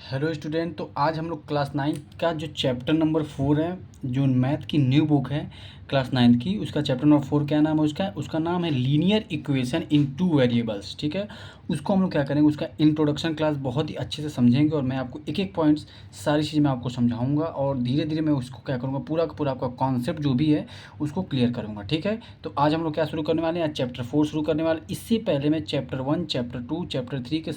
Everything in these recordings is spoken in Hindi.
Hello student. तो आज हम लोग क्लास 9 का जो चैप्टर नंबर 4 है, जो मैथ की न्यू बुक है क्लास 9 की, उसका चैप्टर नंबर 4 क्या नाम है उसका नाम है linear equation in two variables. ठीक है, उसको हम लोग क्या करेंगे, उसका इंट्रोडक्शन क्लास बहुत ही अच्छे से समझेंगे और मैं आपको एक एक पॉइंट्स सारी चीज़ मैं आपको समझाऊंगा और धीरे धीरे मैं उसको क्या करूँगा, पूरा का पूरा आपका कॉन्सेप्ट जो भी है उसको क्लियर करूँगा। ठीक है, तो आज हम लोग क्या शुरू करने वाले हैं, आज चैप्टर 4 शुरू करने वाले। इससे पहले मैं चैप्टर 1, चैप्टर 2, चैप्टर 3 के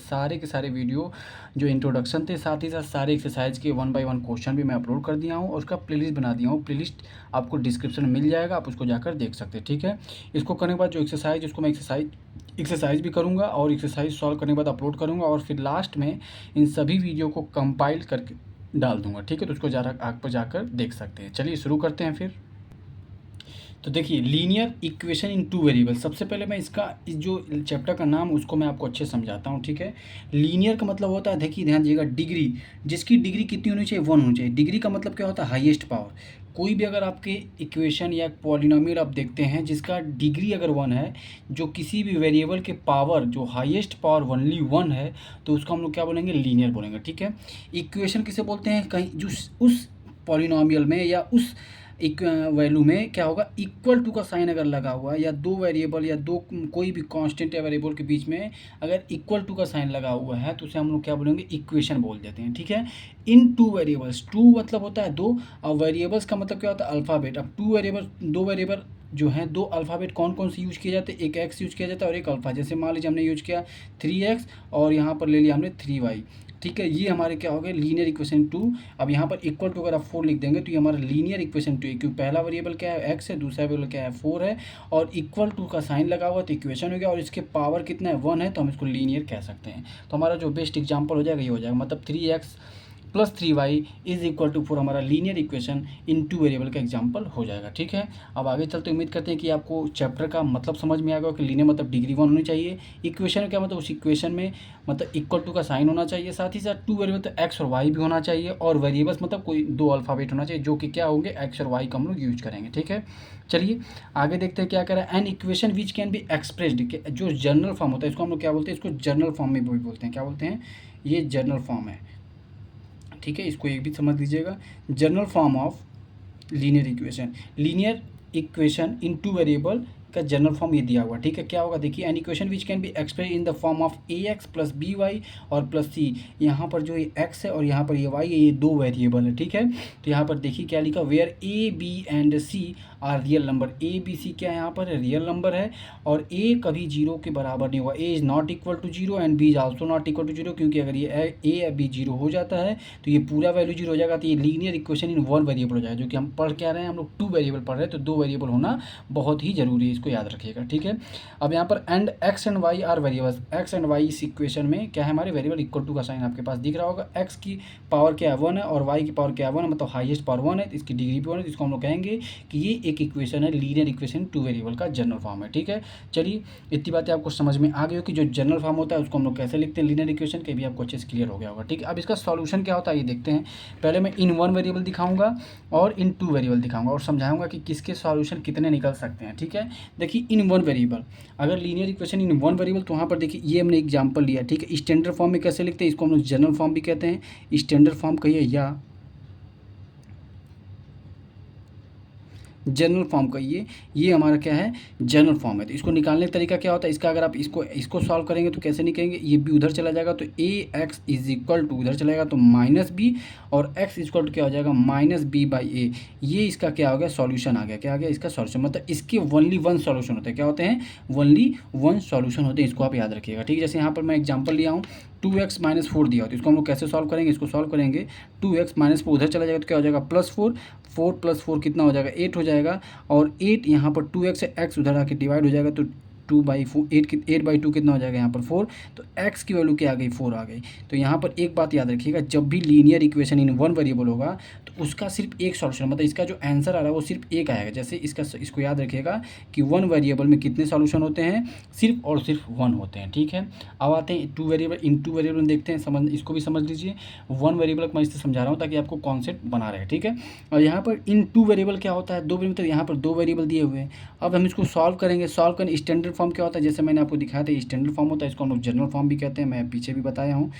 सारे वीडियो जो इंट्रोडक्शन थे, साथ ही साथ सारे एक्सरसाइज के 1 बाय 1 क्वेश्चन भी मैं अपलोड कर दिया हूँ और उसका प्लेलिस्ट बना दिया हूँ। प्लेलिस्ट आपको डिस्क्रिप्शन में मिल जाएगा, आप उसको जाकर देख सकते हैं। ठीक है, इसको करने के बाद जो एक्सरसाइज, उसको मैं एक्सरसाइज भी करूँगा और एक्सरसाइज सॉल्व करने के बाद अपलोड करूँगा और फिर लास्ट में इन सभी वीडियो को कंपाइल करके डाल दूँगा। ठीक है, तो उसको ज़रा आप पर जाकर देख सकते हैं। चलिए शुरू करते हैं फिर। तो देखिए, linear equation in two variable. सबसे पहले मैं इस जो चैप्टर का नाम उसको मैं आपको अच्छे समझाता हूँ। ठीक है, लीनियर का मतलब होता है, देखिए ध्यान दीजिएगा, डिग्री, जिसकी डिग्री कितनी होनी चाहिए, 1 होनी चाहिए। डिग्री का मतलब क्या होता है, हाईएस्ट पावर। कोई भी अगर आपके इक्वेशन या पॉलिनोमियल आप देखते हैं जिसका डिग्री अगर 1 है, जो किसी भी वेरिएबल के पावर जो हाईएस्ट पावर ओनली 1 है, तो उसको हम लोग क्या बोलेंगे, लीनियर बोलेंगे। ठीक है, इक्वेशन किसे बोलते हैं, कहीं जो उस पॉलिनोमियल में या उस एक वैल्यू में क्या होगा, इक्वल टू का साइन अगर लगा हुआ है, या दो वेरिएबल या दो कोई भी कांस्टेंट या वेरिएबल के बीच में अगर इक्वल टू का साइन लगा हुआ है, तो उसे हम लोग क्या बोलेंगे, इक्वेशन बोल देते हैं। ठीक है, इन टू वेरिएबल्स, टू मतलब होता है दो, और वेरिएबल्स का मतलब क्या होता है, अल्फ़ाबेट। अब दो वेरिएबल जो हैं, दो अल्फ़ाबेट कौन कौन से यूज किए जाते हैं, एक एक्स यूज किया जाता है और एक अल्फ़ा। जैसे मान लीजिए हमने यूज किया 3x और यहाँ पर ले लिया हमने 3y। ठीक है, ये हमारे क्या हो गए, लीनियर इक्वेशन 2। अब यहाँ पर इक्वल टू अगर आप 4 लिख देंगे तो ये हमारा लीनियर इक्वेशन 2 है, क्योंकि पहला वेरिएबल क्या है, x है, दूसरा वेरिएबल क्या है, 4 है, और इक्वल टू का साइन लगा हुआ तो इक्वेशन हो गया, और इसके पावर कितना है, 1 है, तो हम इसको लीनियर कह सकते हैं। तो हमारा जो बेस्ट एग्जाम्पल हो जाएगा ये हो जाएगा, मतलब 3x plus 3y is equal to 4 हमारा linear equation in two variable का एग्जाम्पल हो जाएगा। ठीक है, अब आगे चलते उम्मीद करते हैं कि आपको चैप्टर का मतलब समझ में आएगा कि लीनियर मतलब डिग्री 1 होनी चाहिए। इक्वेशन क्या मतलब, उस इक्वेशन में मतलब इक्वल टू का साइन होना चाहिए, साथ ही साथ टू वेरिएबल तो एक्स और वाई भी होना चाहिए, और वेरिएबल्स मतलब कोई दो अल्फ़ाबेट होना चाहिए, जो कि क्या होंगे, एक्स और वाई का हम लोग यूज करेंगे। ठीक है, चलिए आगे देखते हैं क्या करें। N equation which can be expressed, जो जर्नल फॉर्म होता है इसको हम लोग क्या बोलते हैं, इसको जर्नल फॉर्म में भी बोलते हैं। क्या बोलते हैं, ये जर्नल फॉर्म है। ठीक है, इसको एक भी समझ लीजिएगा, general form of linear equation in two variable का जनरल फॉर्म ये दिया हुआ। ठीक है, क्या होगा, देखिए, an equation which can be express in the form of A X plus B Y और प्लस सी। यहाँ पर जो ये एक्स है और यहाँ पर ये वाई है, ये दो वेरिएबल है। ठीक है, तो यहाँ पर देखिए क्या लिखा, where A B and C are real number. A B C क्या है, यहाँ पर रियल नंबर है, और ए कभी जीरो के बराबर नहीं होगा। A is not equal to zero and B is also not equal to zero, क्योंकि अगर ये ए या बी जीरो हो जाता है तो ये पूरा वैल्यू जीरो हो जाएगा, तो ये लीनियर इक्वेशन इन वन वेरिएबल हो जाएगा। जो कि हम पढ़ क्या रहे हैं, हम लोग टू वेरिएबल पढ़ रहे हैं, तो दो वेरिएबल होना बहुत ही जरूरी है, इसको याद रखिएगा। ठीक है, अब यहाँ पर and X and Y are variables, X and Y इस इक्वेशन में क्या है, हमारे वेरिएबल इक्वल टू का साइन आपके पास दिख रहा होगा। एक्स की पावर क्या है, 1 है, और वाई की पावर क्या है, 1 है, मतलब हाईएस्ट पावर 1 है, तो इसकी डिग्री भी 1 है, तो इसको हम लोग कहेंगे कि ये एक इक्वेशन है, लीनियर इक्वेशन टू वेरिएबल का जनरल फॉर्म है। ठीक है, चलिए इतनी बातें आपको समझ में आ गई हो कि जो जनरल फॉर्म होता है उसको हम लोग कैसे लिखते हैं, लीनियर इक्वेशन के भी आपको अच्छे से क्लियर हो गया होगा। ठीक है, अब इसका सॉल्यूशन क्या होता है ये देखते हैं। पहले मैं इन वन वेरिएबल दिखाऊंगा और इन टू वेरिएबल दिखाऊंगा और समझाऊंगा कि किसके सॉल्यूशन कितने निकल सकते हैं। ठीक है, देखिए, इन वन वेरिएबल, अगर लीनियर इक्वेशन इन वन वेरिएबल, तो वहाँ पर देखिए ये हमने एग्जांपल लिया। ठीक है, स्टैंडर्ड फॉर्म में कैसे लिखते हैं, इसको हम लोग जनरल फॉर्म भी कहते हैं, स्टैंडर्ड फॉर्म कहिए या जनरल फॉर्म का ये हमारा क्या है, जनरल फॉर्म है। तो इसको निकालने का तरीका क्या होता है, इसका अगर आप इसको सॉल्व करेंगे तो कैसे निकलेंगे, ये बी उधर चला जाएगा तो ए एक्स इज इक्वल टू उधर चला जाएगा तो माइनस बी, और एक्स इक्वल टू क्या हो जाएगा, माइनस बी बाई ए। ये इसका क्या हो गया, सॉल्यूशन आ गया। क्या आ गया, इसका सॉल्यूशन, मतलब इसके ओनली वन सॉल्यूशन होते हैं। क्या होते हैं, ओनली वन सॉल्यूशन होते हैं, इसको आप याद रखिएगा। ठीक है, जैसे यहाँ पर मैं एग्जाम्पल लिया हूँ, 2x माइनस 4 दिया हो, तो इसको हम लोग कैसे सॉल्व करेंगे, इसको सॉल्व करेंगे, 2x माइनस 4 उधर चला जाएगा तो क्या हो जाएगा, +4, 4 + 4 कितना हो जाएगा, 8 हो जाएगा, और 8 यहाँ पर 2x है, x उधर आके डिवाइड हो जाएगा तो 2/4, 8/2 कितना हो जाएगा यहाँ पर 4, तो x की वैल्यू क्या आ गई, 4 आ गई। तो यहाँ पर एक बात याद रखिएगा, जब भी लीनियर इक्वेशन इन वन वेरिएबल होगा तो उसका सिर्फ एक सॉल्यूशन, मतलब इसका जो आंसर आ रहा है वो सिर्फ एक आएगा। जैसे इसको याद रखिएगा कि वन वेरिएबल में कितने सॉल्यूशन होते हैं, सिर्फ और सिर्फ वन होते हैं। ठीक है, अब आते हैं टू वेरिएबल, इन टू वेरिएबल देखते हैं, इसको भी समझ लीजिए। वन वेरिएबल मैं इससे समझा रहा हूँ ताकि आपको कॉन्सेप्ट बना रहे। ठीक है, और यहाँ पर इन टू वेरिएबल क्या होता है, दो वेरिएबल, तो यहाँ पर दो वेरिएबल दिए हुए हैं। अब हम इसको सॉल्व करेंगे, सॉल्व करने स्टैंडर्ड फॉर्म क्या होता है, जैसे मैंने आपको दिखाया था, स्टैंडर्ड फॉर्म होता है, इसको हम लोग जनरल फॉर्म भी कहते हैं, मैं पीछे भी बताया हूँ।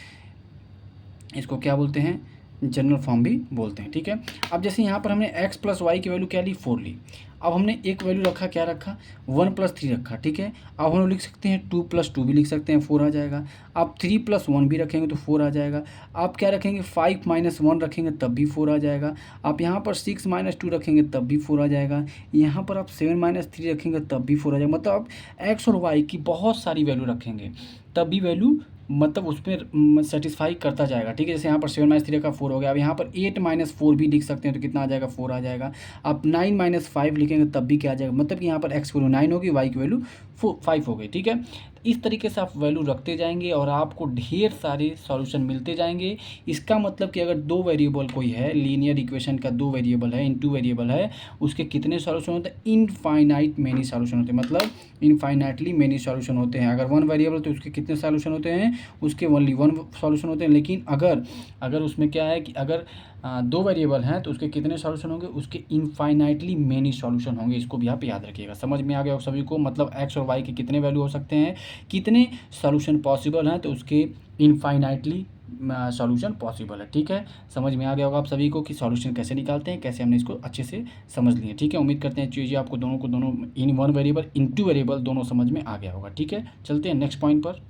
इसको क्या बोलते हैं, जनरल फॉर्म भी बोलते हैं। ठीक है, अब जैसे यहाँ पर हमने x प्लस वाई की वैल्यू क्या ली, 4 ली। अब हमने एक वैल्यू रखा, क्या रखा, 1 प्लस 3 रखा। ठीक है, अब हम लोग लिख सकते हैं 2 प्लस 2 भी लिख सकते हैं, 4 आ जाएगा। अब 3 प्लस 1 भी रखेंगे तो 4 आ जाएगा। आप क्या रखेंगे, 5 माइनस 1 रखेंगे तब भी 4 आ जाएगा। आप यहाँ पर 6 माइनस 2 रखेंगे तब भी 4 आ जाएगा। यहाँ पर आप 7 माइनस 3 रखेंगे तब भी 4 आ जाएगा। मतलब आप एक्स और वाई की बहुत सारी वैल्यू रखेंगे तब भी वैल्यू मतलब उसमें सेटिस्फाई करता जाएगा। ठीक है, जैसे यहाँ पर 7 माइनस 3 का 4 हो गया। अब यहाँ पर 8 माइनस 4 भी लिख सकते हैं तो कितना आ जाएगा, 4 आ जाएगा। आप 9 माइनस 5 लिखेंगे तब भी क्या आ जाएगा, मतलब कि यहाँ पर एक्स की वैल्यू 9 होगी, वाई की वैल्यू 5 हो गई। ठीक है, इस तरीके से आप वैल्यू रखते जाएंगे और आपको ढेर सारे सॉल्यूशन मिलते जाएंगे। इसका मतलब कि अगर दो वेरिएबल कोई है, लीनियर इक्वेशन का दो वेरिएबल है, टू वेरिएबल है, उसके कितने सॉल्यूशन होते हैं, इनफाइनाइट मेनी सॉल्यूशन होते हैं। मतलब इनफाइनाइटली मेनी सॉल्यूशन होते हैं। अगर वन वेरिएबल तो उसके कितने सॉल्यूशन होते हैं, उसके ओनली वन सॉल्यूशन होते हैं। लेकिन अगर उसमें क्या है कि अगर दो वेरिएबल हैं तो उसके कितने सॉल्यूशन होंगे, उसके इनफाइनाइटली मेनी सॉल्यूशन होंगे। इसको भी आप याद रखिएगा। समझ में आ गया सभी को, मतलब एक्स और वाई के कितने वैल्यू हो सकते हैं, कितने सॉल्यूशन पॉसिबल हैं, तो उसके इनफाइनाइटली सॉल्यूशन पॉसिबल है। ठीक है, समझ में आ गया होगा आप सभी को कि सॉल्यूशन कैसे निकालते हैं, कैसे हमने इसको अच्छे से समझ लिए। ठीक है, उम्मीद करते हैं चीज़ें आपको दोनों इन one variable in two variable दोनों समझ में आ गया होगा। ठीक है, चलते हैं नेक्स्ट पॉइंट पर।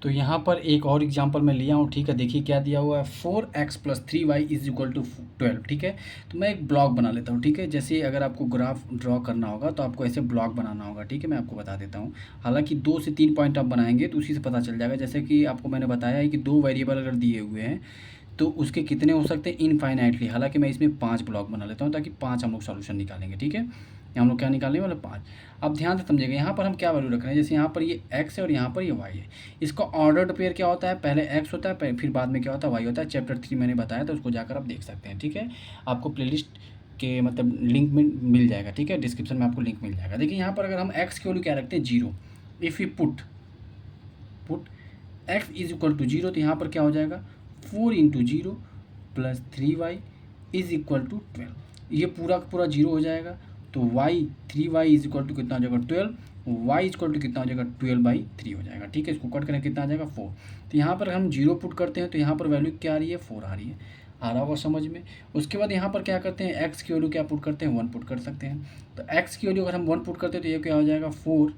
तो यहाँ पर एक और एग्जांपल मैं लिया हूँ। ठीक है, देखिए क्या दिया हुआ है, 4x plus 3y is equal to 12। ठीक है, तो मैं एक ब्लॉक बना लेता हूँ। ठीक है, जैसे अगर आपको ग्राफ ड्रॉ करना होगा तो आपको ऐसे ब्लॉक बनाना होगा। ठीक है, मैं आपको बता देता हूँ। हालांकि 2 से 3 पॉइंट आप बनाएंगे तो उसी से पता चल जाएगा। जैसे कि आपको मैंने बताया है कि दो वेरिएबल अगर दिए हुए हैं तो उसके कितने हो सकते हैं, इनफाइनाइटली। हालांकि मैं इसमें 5 ब्लॉक बना लेता हूँ ताकि 5 हम लोग सॉल्यूशन निकालेंगे। ठीक है, हम लोग क्या निकालने वाले, 5। अब ध्यान से समझिएगा, यहाँ पर हम क्या वैल्यू रख रहे हैं। जैसे यहाँ पर ये x है और यहाँ पर ये y है। इसका ऑर्डर्ड पेयर क्या होता है, पहले x होता है फिर बाद में क्या होता है, y होता है। चैप्टर 3 मैंने बताया तो उसको जाकर आप देख सकते हैं। ठीक है, आपको प्लेलिस्ट के मतलब लिंक में मिल जाएगा। ठीक है, डिस्क्रिप्शन में आपको लिंक मिल जाएगा। देखिए यहाँ पर अगर हम x की वैल्यू क्या रखते हैं, 0। If you put x is equal to 0 तो यहाँ पर क्या हो जाएगा, 4 into 0 plus 3y is equal to 12। ये पूरा का पूरा 0 हो जाएगा। तो y 3y is equal to कितना हो जाएगा, 12। y इज इक्वल टू कितना हो जाएगा, 12/3 हो जाएगा। ठीक है, इसको कट करें कितना आ जाएगा, 4। तो यहाँ पर हम 0 पुट करते हैं तो यहाँ पर वैल्यू क्या आ रही है, 4 आ रही है। आ रहा होगा समझ में। उसके बाद यहाँ पर क्या करते हैं, x की वैल्यू क्या पुट करते हैं, 1 पुट कर सकते हैं। तो x की वैल्यू अगर हम 1 पुट करते हैं तो ये क्या हो जाएगा, 4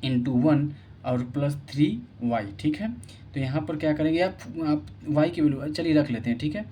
इंटू 1 और प्लस 3y। ठीक है, तो यहाँ पर क्या करेंगे आप y की वैल्यू चलिए रख लेते हैं। ठीक है,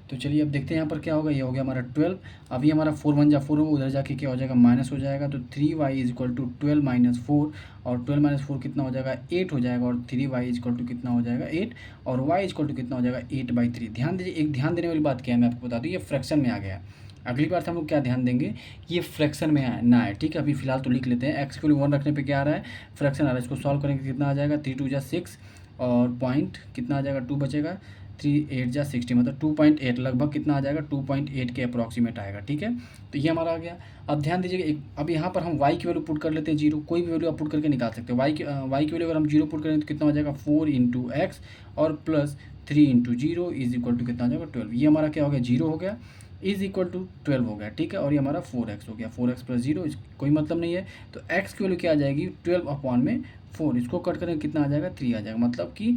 तो चलिए अब देखते हैं यहाँ पर क्या होगा। ये हो गया हमारा 12। अभी हमारा 4 1 जा 4 होगा, उधर जाके क्या हो जाएगा, माइनस हो जाएगा। तो 3y is equal to 12 minus 4 और 12 माइनस 4 कितना हो जाएगा, 8 हो जाएगा। और 3y इज इक्वल टू कितना हो जाएगा, 8 और y इज इक्वल टू कितना हो जाएगा, 8/3। ध्यान दीजिए, एक ध्यान देने वाली बात क्या है मैं आपको बता दूँ, ये फ्रैक्शन में आ गया। अगली बार से हम लोग क्या ध्यान देंगे, ये फ्रैक्शन में ना है। ठीक है, अभी फिलहाल तो लिख लेते हैं। x के लिए 1 रखने पे क्या आ रहा है, फ्रैक्शन आ रहा है। इसको सॉल्व करेंगे कितना आ जाएगा, 3 2 जा 6 और पॉइंट कितना आ जाएगा, 2 बचेगा। 3 8 जा 60 मतलब 2.8 लगभग कितना आ जाएगा, 2.8 के अप्रॉक्सीमेट आएगा। ठीक है, तो ये हमारा आ गया। अब ध्यान दीजिएगा, अब यहाँ पर हम y की वैल्यू पुट कर लेते हैं 0। कोई भी वैल्यू आप पुट करके निकाल सकते हो। y की वैल्यू अगर हम 0 पुट करें तो कितना हो जाएगा, 4 इंटू एक्स और plus 3 into 0 is equal to कितना हो जाएगा, 12। ये हमारा क्या हो गया, 0 हो गया इज इक्वल टू 12 हो गया। ठीक है, और ये हमारा 4x हो गया। 4x प्लस 0 कोई मतलब नहीं है। तो x की वैल्यू क्या आ जाएगी, 12/4। इसको कट करें कितना आ जाएगा, 3 आ जाएगा। मतलब कि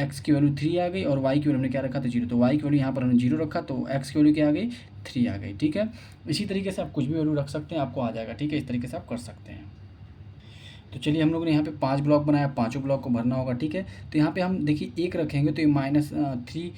x की वैल्यू 3 आ गई और y की वैल्यू हमने क्या रखा था, 0। तो y की वैल्यू यहाँ पर हमने 0 रखा तो x की वैल्यू क्या आ गई, 3 आ गई। ठीक है, इसी तरीके से आप कुछ भी वैल्यू रख सकते हैं, आपको आ जाएगा। ठीक है, इस तरीके से आप कर सकते हैं। तो चलिए हम लोगों ने यहाँ पे 5 ब्लॉक बनाया, पाँचों ब्लॉक को भरना होगा। ठीक है, तो यहाँ पे हम देखिए 1 रखेंगे तो ये -3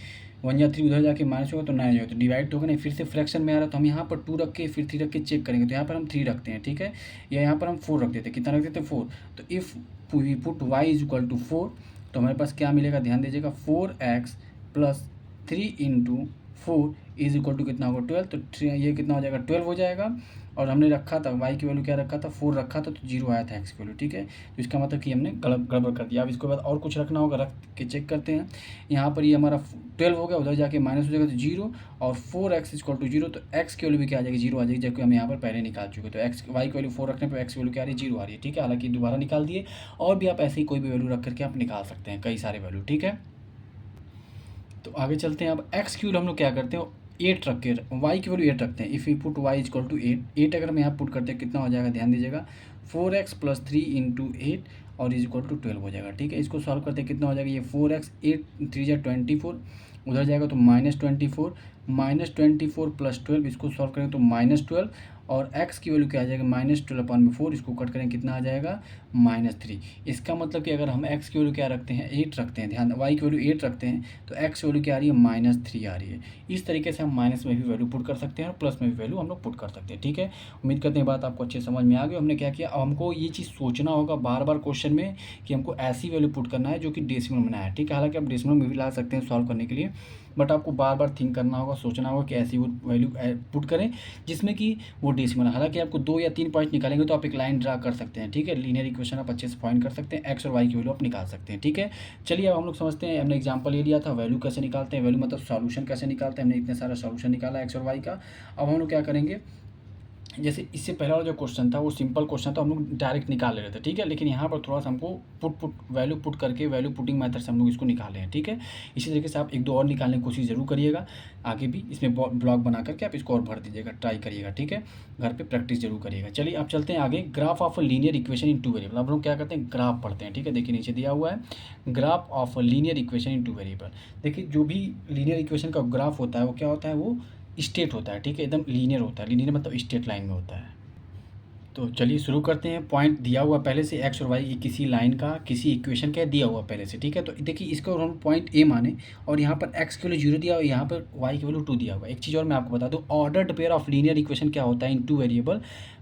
1 या 3 उधर जाके माइनस होगा तो 9 जाएगा, तो डिवाइड तो होगा नहीं। फिर से फ्रैक्शन में आ रहा है तो हम यहाँ पर 2 रख के फिर 3 रख के चेक करेंगे। तो यहाँ पर हम 3 रखते हैं। ठीक है, या यहाँ पर हम 4 रख देते हैं। कितना रख देते हैं, 4। तो if we put y is equal to 4 तो हमारे पास क्या मिलेगा, ध्यान दीजिएगा, 4x plus 3 into 4 is equal to कितना होगा, 12। तो ये कितना हो जाएगा, 12 हो जाएगा। और हमने रखा था y की वैल्यू क्या रखा था, 4 रखा था तो 0 आया था x की वैल्यू। ठीक है, तो इसका मतलब कि हमने गड़बड़ कर दिया। अब इसके बाद और कुछ रखना होगा, रख के चेक करते हैं। यहाँ पर ये हमारा 12 हो गया, उधर जाके माइनस हो जाएगा तो 0 और 4x इक्वल टू 0। तो x की वैल्यू भी क्या आ जाएगी, 0 आ जाएगी, जबकि हम यहाँ पर पहले निकाल चुके। तो y की वैल्यू 4 रखने पर x की वैल्यू क्या आ रही है, 0 आ रही है। ठीक है, हालांकि दोबारा निकाल दिए। और भी आप ऐसे ही कोई भी वैल्यू रख करके आप निकाल सकते हैं, कई सारे वैल्यू। ठीक है, तो आगे चलते हैं। अब x की वैल्यू हम लोग क्या करते हैं, 8 रख के y की वैल्यू 8 रखते हैं। If you put y equal to 8 अगर हम यहाँ पुट करते हैं कितना हो जाएगा, ध्यान दीजिएगा, 4x प्लस 3 इंटू 8 और इज इक्वल टू 12 हो जाएगा। ठीक है, इसको सॉल्व करते हैं कितना हो जाएगा, ये 4x 8 3 जा 24 उधर जाएगा तो -24 प्लस 12, इसको सॉल्व करेंगे तो -12 और x की वैल्यू क्या आ जाएगा -12/4, इसको कट करेंगे कितना आ जाएगा -3। इसका मतलब कि अगर हम x की वैल्यू क्या रखते हैं 8 रखते हैं, ध्यान y की वैल्यू 8 रखते हैं तो x की वैल्यू क्या आ रही है -3 आ रही है। इस तरीके से हम माइनस में भी वैल्यू पुट कर सकते हैं और प्लस में भी वैल्यू हम लोग पुट कर सकते हैं। ठीक है, उम्मीद करते हैं बात आपको अच्छे समझ में आ गई। हमने क्या किया, अब हमको ये चीज़ सोचना होगा बार बार क्वेश्चन में कि हमको ऐसी वैल्यू पुट करना है जो कि डेसिमल में ना है। ठीक है, हालांकि आप डेसिमल में भी ला सकते हैं सॉल्व करने के लिए, बट आपको बार बार थिंक करना होगा, सोचना होगा कि ऐसी वैल्यू पुट करें जिसमें कि वो डेसिमल। हालांकि आपको 2 या 3 पॉइंट निकालेंगे तो आप एक लाइन ड्रा कर सकते हैं। ठीक है, लीनियर इक्वेशन आप अच्छे से फाइंड कर सकते हैं, एक्स और वाई की वैल्यू आप निकाल सकते हैं। ठीक है, चलिए अब हम लोग समझते हैं, हमने एग्जाम्पल ये लिया था वैल्यू कैसे निकालते हैं, वैल्यू मतलब सॉल्यूशन कैसे निकालते हैं। हमने इतने सारा सॉल्यूशन निकाला एक्स और वाई का। अब हम लोग क्या करेंगे, जैसे इससे पहला वाला जो क्वेश्चन था वो सिंपल क्वेश्चन था, हम लोग डायरेक्ट निकाल ले रहे थे। ठीक है, लेकिन यहाँ पर थोड़ा सा हमको वैल्यू पुट करके वैल्यू पुटिंग मेथड से हम लोग इसको निकाले हैं। ठीक है, इसी तरीके से आप एक दो और निकालने की कोशिश जरूर करिएगा, आगे भी इसमें ब्लॉग बना करके आप इसको और भर दीजिएगा, ट्राई करिएगा। ठीक है, घर पे प्रैक्टिस जरूर करिएगा। चलिए आप चलते हैं आगे, graph of linear equation in 2 variable. आप लोग क्या करते हैं, ग्राफ पढ़ते हैं। ठीक है, देखिए नीचे दिया हुआ है graph of linear equation in 2 variable. देखिए जो भी लीनियर इक्वेशन का ग्राफ होता है वो क्या होता है, वो स्टेट होता है। ठीक है, एकदम लीनियर होता है, लीनियर मतलब स्ट्रेट लाइन में होता है। तो चलिए शुरू करते हैं। पॉइंट दिया हुआ पहले से एक्स और वाई किसी लाइन का किसी इक्वेशन का दिया हुआ पहले से। ठीक है, तो देखिए इसको हम पॉइंट ए माने और यहाँ पर एक्स की वैल्यू 0 दिया हुआ, यहाँ पर वाई की वैल्यू 2 दिया हुआ। एक चीज़ और मैं आपको बता दूँ, ordered pair of linear equation क्या होता है इन 2 वेरिएबल।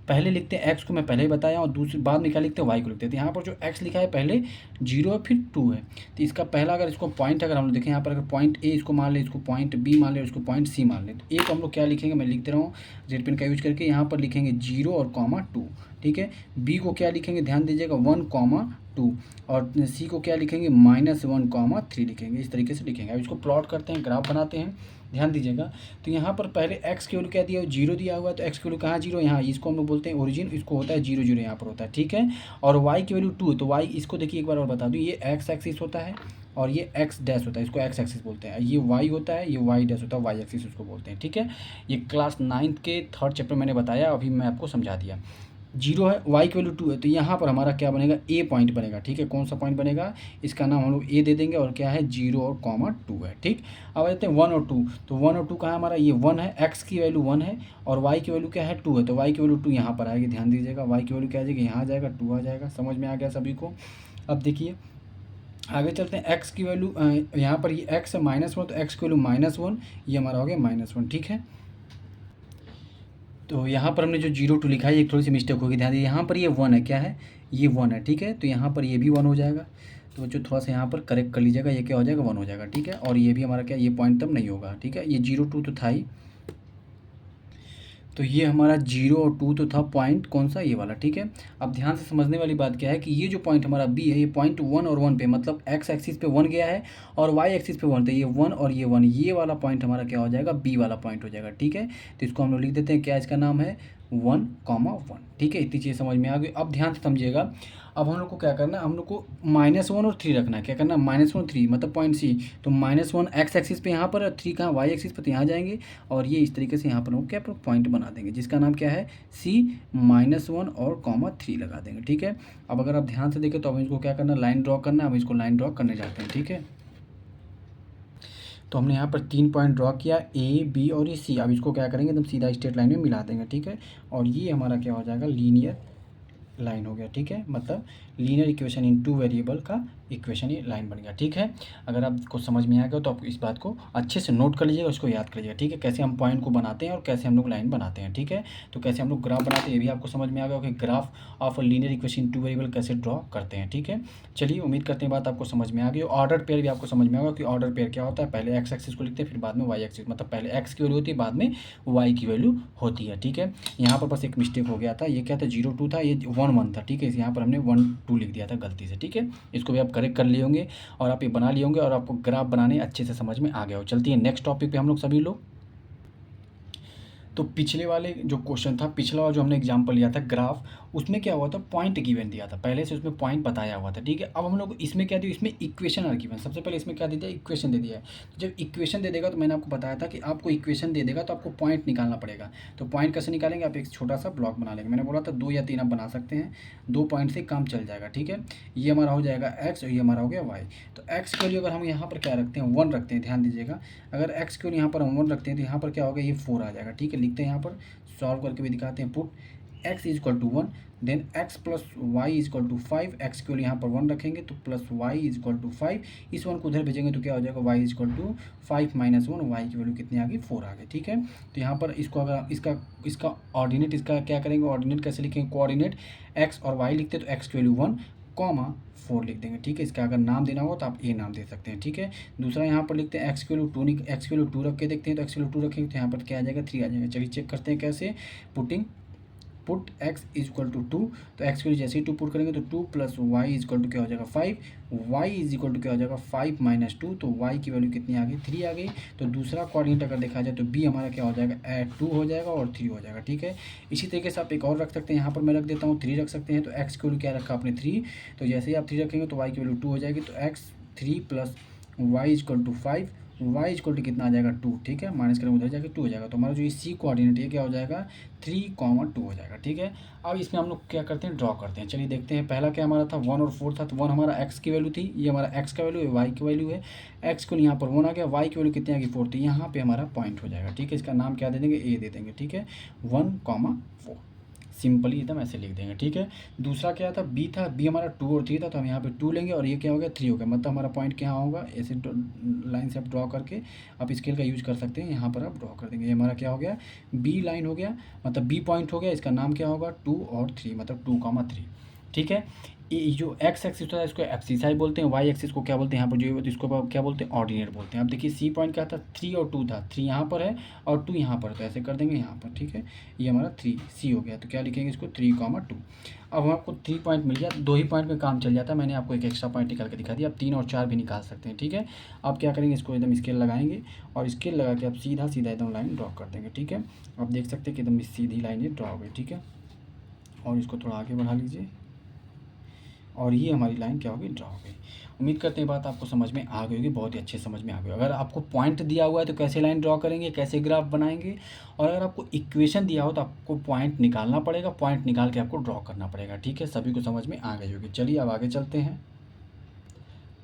पहले लिखते हैं एक्स को, मैं पहले ही बताया, और दूसरी बाद में क्या लिखते हैं वाई को लिखते हैं। तो यहाँ पर जो एक्स लिखा है पहले 0 है फिर 2 है, तो इसका पहला अगर इसको पॉइंट अगर हम लोग देखें यहाँ पर, अगर पॉइंट ए इसको मान ले, इसको पॉइंट बी मान ले, इसको पॉइंट सी मान ले, तो ए को हम लोग क्या लिखेंगे, मैं लिख दे रहा हूँ जेड पेन का यूज करके, यहाँ पर लिखेंगे 0 और (2). ठीक है, बी को क्या लिखेंगे, ध्यान दीजिएगा 1, 2, और सी को क्या लिखेंगे -1, 3 लिखेंगे। इस तरीके से लिखेंगे। अब इसको प्लॉट करते हैं, ग्राफ बनाते हैं, ध्यान दीजिएगा। तो यहाँ पर पहले एक्स की वैल्यू क्या दिया है 0 दिया हुआ है, तो एक्स की वैल्यू कहाँ 0, यहाँ, इसको हम लोग बोलते हैं ओरिजिन, इसको होता है 0 0 यहाँ पर होता है। ठीक है, और वाई की वैल्यू 2 है, तो वाई इसको देखिए एक बार और बता दूँ, ये एक्स एक्सिस होता है और ये एक्स डैश होता है, इसको एक्स एक्सिस बोलते हैं। ये वाई होता है, ये वाई डैश होता है, वाई एक्सिस उसको बोलते हैं। ठीक है, ये क्लास 9 के 3rd चैप्टर मैंने बताया, अभी मैं आपको समझा दिया। 0 है, वाई की वैल्यू 2 है, तो यहाँ पर हमारा क्या बनेगा, ए पॉइंट बनेगा। ठीक है, कौन सा पॉइंट बनेगा, इसका नाम हम लोग ए दे देंगे, और क्या है 0 और (2) है। ठीक, अब आते हैं 1 और 2, तो 1 और 2 कहाँ हमारा, ये 1 है, एक्स की वैल्यू 1 है और वाई की वैल्यू क्या है 2 है, तो वाई की वैल्यू 2 यहाँ पर आएगी। ध्यान दीजिएगा, वाई की वैल्यू क्या आ जाएगी, यहाँ आ जाएगा 2 आ जाएगा। समझ में आ गया सभी को। अब देखिए आगे चलते हैं, एक्स की वैल्यू यहाँ पर ये एक्स है -1, तो एक्स की वैल्यू -1, ये हमारा हो गया -1। ठीक है, तो यहाँ पर हमने जो 0 2 लिखा है एक थोड़ी सी मिस्टेक होगी, ध्यान दीजिए, यहाँ पर ये 1 है, क्या है ये 1 है। ठीक है, तो यहाँ पर ये भी 1 हो जाएगा, तो जो थोड़ा सा यहाँ पर करेक्ट कर लीजिएगा, ये क्या हो जाएगा 1 हो जाएगा। ठीक है, और ये भी हमारा क्या, ये पॉइंट तब नहीं होगा। ठीक है, ये 0 2 तो था ही, तो ये हमारा 0 और 2 तो था पॉइंट कौन सा, ये वाला। ठीक है, अब ध्यान से समझने वाली बात क्या है कि ये जो पॉइंट हमारा बी है, ये पॉइंट 1 और 1 पे, मतलब एक्स एक्सिस पे 1 गया है और वाई एक्सिस पे 1, तो ये 1 और ये 1, ये वाला पॉइंट हमारा क्या हो जाएगा, बी वाला पॉइंट हो जाएगा। ठीक है, तो इसको हम लोग लिख देते हैं, क्या इसका नाम है 1, 1। ठीक है, इतनी चीज़ समझ में आ गई। अब ध्यान से समझिएगा, अब हम लोग को क्या करना है, हम लोग को -1 और 3 रखना है। क्या करना है, -1 3 मतलब पॉइंट सी, तो -1 एक्स एक्सिस पे यहाँ पर, 3 कहाँ वाई एक्सिस पे, तो यहाँ जाएंगे और ये इस तरीके से यहाँ पर हम क्या पॉइंट बना देंगे, जिसका नाम क्या है सी, -1 और (3) लगा देंगे। ठीक है, अब अगर आप ध्यान से देखें तो अब इसको क्या करना है, लाइन ड्रॉ करना है। अब इसको लाइन ड्रॉ करने जाते हैं। ठीक है, तो हमने यहाँ पर 3 पॉइंट ड्रॉ किया, ए बी और ये सी। अब इसको क्या करेंगे, एकदम सीधा स्ट्रेट लाइन में मिला देंगे। ठीक है, और ये हमारा क्या हो जाएगा, लीनियर लाइन हो गया। ठीक है, मतलब लीनियर इक्वेशन इन 2 वेरिएबल का इक्वेशन, ये लाइन बन गया। ठीक है, अगर आपको समझ में आ गया तो आप इस बात को अच्छे से नोट कर लीजिएगा, उसको याद कर लीजिएगा। ठीक है, कैसे हम पॉइंट को बनाते हैं और कैसे हम लोग लाइन बनाते हैं। ठीक है, तो कैसे हम लोग ग्राफ बनाते हैं ये भी आपको समझ में आ गया कि graph of linear equation in 2 variable कैसे ड्रॉ करते हैं। ठीक है, चलिए उम्मीद करते हैं बात आपको समझ में आ गई। ऑर्डर पेयर भी आपको समझ में आएगा कि ऑर्डर पेयर क्या होता है, पहले एक्स एक्सिस को लिखते हैं फिर बाद में वाई एक्सिस, मतलब पहले एक्स की वैल्यू होती है बाद में वाई की वैल्यू होती है। ठीक है, यहाँ पर बस एक मिस्टेक हो गया था, ये क्या था 0 2 था, ये 1 1 था। ठीक है, यहाँ पर हमने 1 2 लिख दिया था गलती से। ठीक है, इसको भी आप करेक्ट कर लिए होंगे और आप ये बना लिए होंगे और आपको ग्राफ बनाने अच्छे से समझ में आ गया हो। चलती है नेक्स्ट टॉपिक पे हम लोग सभी लोग। तो पिछले वाले जो क्वेश्चन था, पिछला वाला जो हमने एग्जाम्पल लिया था ग्राफ, उसमें क्या हुआ था, पॉइंट गिवन दिया था, पहले से उसमें पॉइंट बताया हुआ था, ठीक है। अब हम लोग इसमें क्या दिया, इसमें इक्वेशन आर गिवन, सबसे पहले इसमें क्या दे दिया, इक्वेशन दे दिया है। तो जब इक्वेशन दे देगा तो मैंने आपको बताया था कि आपको इक्वेशन दे देगा तो आपको पॉइंट निकालना पड़ेगा। तो पॉइंट कैसे निकालेंगे, आप एक छोटा सा ब्लॉक बना लेंगे, मैंने बोला था 2 या 3 आप बना सकते हैं, 2 पॉइंट से काम चल जाएगा, ठीक है। ये हमारा हो जाएगा एक्स और ये हमारा हो गया वाई। तो एक्स के लिए अगर हम यहाँ पर क्या रखते हैं, 1 रखते हैं, ध्यान दीजिएगा, अगर एक्स के लिए यहाँ पर हम 1 रखते हैं तो यहाँ पर क्या होगा, ये 4 आ जाएगा, ठीक है। लिखते हैं यहाँ पर, सॉल्व करके भी दिखाते हैं, put x is equal to 1, then x plus Y is equal to 5, X के लिए यहाँ पर 1 रखेंगे तो plus Y is equal to 5, इस 1 को उधर भेजेंगे तो क्या हो जाएगा, y is equal to 5 minus 1, Y की वैल्यू कितनी आ गई, 4 आ गई, ठीक है। तो यहाँ पर इसको अगर इसका ऑर्डिनेट, इसका क्या करेंगे, ऑर्डिनेट कैसे लिखेंगे, कोऑर्डिनेट x और y लिखते हैं तो x की वैल्यू 1 कॉमा 4 लिख देंगे, ठीक है। इसका अगर नाम देना हो तो आप ए नाम दे सकते हैं, ठीक है। दूसरा यहाँ पर लिखते हैं x की वैल्यू 2, एक्स की वैल्यू 2 रख के देखते हैं, तो x की वैल्यू 2 रखेंगे तो यहाँ पर क्या आ जाएगा, 3 आ जाएगा। चलिए चेक करते हैं कैसे, put x is equal to 2, तो x के लिए जैसे ही 2 पुट करेंगे तो 2 plus Y is equal to क्या हो जाएगा 5, y इज इक्वल टू क्या हो जाएगा 5 माइनस 2, तो y की वैल्यू कितनी आ गई, 3 आ गई। तो दूसरा कोऑर्डिनेट अगर देखा जाए तो b हमारा क्या हो जाएगा, 2 हो जाएगा और 3 हो जाएगा, ठीक है। इसी तरीके से आप एक और रख सकते हैं, यहाँ पर मैं रख देता हूँ 3 रख सकते हैं, तो x की वैल्यू क्या रखा आपने 3, तो जैसे ही आप 3 रखेंगे तो y की वैल्यू 2 हो जाएगी, तो x 3 plus Y is equal to 5, Y equal to कितना आ जाएगा 2, ठीक है, माइनस करेंगे उधर जाके 2 हो जाएगा। तो हमारा जो ये सी कोऑर्डिनेट है क्या हो जाएगा, 3,2 हो जाएगा, ठीक है। अब इसमें हम लोग क्या करते हैं, ड्रॉ करते हैं। चलिए देखते हैं, पहला क्या हमारा था 1 और 4 था, तो 1 हमारा x की वैल्यू थी, ये हमारा x का वैल्यू है, y की वैल्यू है, x को यहाँ पर 1 आ गया, y की वैल्यू कितनी आ गई 4, तो यहाँ पे हमारा पॉइंट हो जाएगा, ठीक है। इसका नाम क्या दे देंगे, ए दे देंगे, ठीक है, 1,4 सिंपली एकदम ऐसे लिख देंगे, ठीक है। दूसरा क्या था, बी था, बी हमारा 2 और 3 था, तो हम यहाँ पे 2 लेंगे और ये क्या हो गया 3 हो गया, मतलब हमारा पॉइंट क्या होगा, ऐसे लाइन से आप ड्रॉ करके आप स्केल का यूज कर सकते हैं, यहाँ पर आप ड्रॉ कर देंगे। ये हमारा क्या हो गया, बी लाइन हो गया, मतलब बी पॉइंट हो गया, इसका नाम क्या होगा 2 और 3, मतलब 2,3, ठीक है। ये जो एक्स एक्सिस होता है इसको एब्सिसा ही बोलते हैं, वाई एक्सिस को क्या बोलते हैं, यहाँ पर जो है इसको क्या बोलते हैं, ऑर्डिनेट बोलते हैं। अब देखिए सी पॉइंट क्या था, 3 और 2 था, 3 यहाँ पर है और 2 यहाँ पर, तो ऐसे कर देंगे यहाँ पर, ठीक है। ये हमारा 3 सी हो गया, तो क्या लिखेंगे इसको 3,2। अब आपको 3 पॉइंट मिल गया, 2 ही पॉइंट में काम चल जाता है, मैंने आपको एक एक्स्ट्रा पॉइंट निकाल के दिखा दिया, आप 3 और 4 भी निकाल सकते हैं, ठीक है। अब क्या करेंगे, इसको एकदम स्केल लगाएंगे और स्केल लगा के आप सीधा सीधा एकदम लाइन ड्रॉ कर देंगे, ठीक है। आप देख सकते हैं कि एकदम सीधी लाइन ये ड्रॉ हो गई, ठीक है। और इसको थोड़ा आगे बढ़ा लीजिए और ये हमारी लाइन क्या होगी, ड्रॉ हो गई। उम्मीद करते हैं बात आपको समझ में आ गई होगी, बहुत ही अच्छे समझ में आ गई। अगर आपको पॉइंट दिया हुआ है तो कैसे लाइन ड्रॉ करेंगे, कैसे ग्राफ बनाएंगे, और अगर आपको इक्वेशन दिया हो तो आपको पॉइंट निकालना पड़ेगा, पॉइंट निकाल के आपको ड्रॉ करना पड़ेगा, ठीक है। सभी को समझ में आ गई होगी। चलिए अब आगे चलते हैं।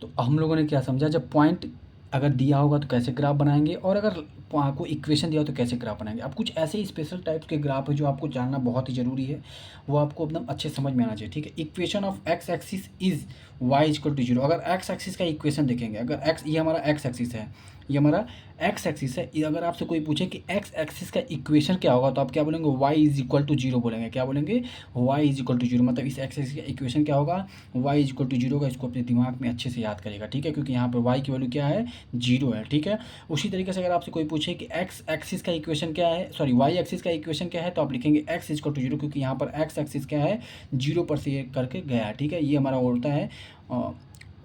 तो हम लोगों ने क्या समझा, जब पॉइंट अगर दिया होगा तो कैसे ग्राफ बनाएंगे, और अगर आपको इक्वेशन दिया हो तो कैसे ग्राफ बनाएंगे। अब कुछ ऐसे स्पेशल टाइप्स के ग्राफ है जो आपको जानना बहुत ही ज़रूरी है, वो आपको एकदम अच्छे समझ में आना चाहिए, ठीक है। Equation of X axis is Y equal to 0। अगर एक्स एक्सिस का इक्वेशन देखेंगे, अगर एक्स, ये हमारा एक्स एक्सिस है, ये हमारा एक्स एक्सिस है, अगर आपसे कोई पूछे कि एक्स एक्सिस का इक्वेशन क्या होगा तो आप क्या बोलेंगे, वाई इज इक्वल टू 0 बोलेंगे। क्या बोलेंगे, वाई इज इक्वल टू 0, मतलब इस एक्स एक्सिस का इक्वेशन क्या होगा, वाई इज इक्वल टू 0 का। इसको अपने दिमाग में अच्छे से याद करेगा, ठीक है, क्योंकि यहाँ पर वाई की वैल्यू क्या है, 0 है, ठीक है। उसी तरीके से अगर आपसे कोई पूछे कि एक्स एक्सिस का इक्वेशन क्या है, सॉरी वाई एक्सिस का इक्वेशन क्या है, तो आप लिखेंगे एक्स इज इक्वल टू 0, क्योंकि यहाँ पर एक्स एक्सिस क्या है, 0 पर से करके गया, ठीक है। ये हमारा होता है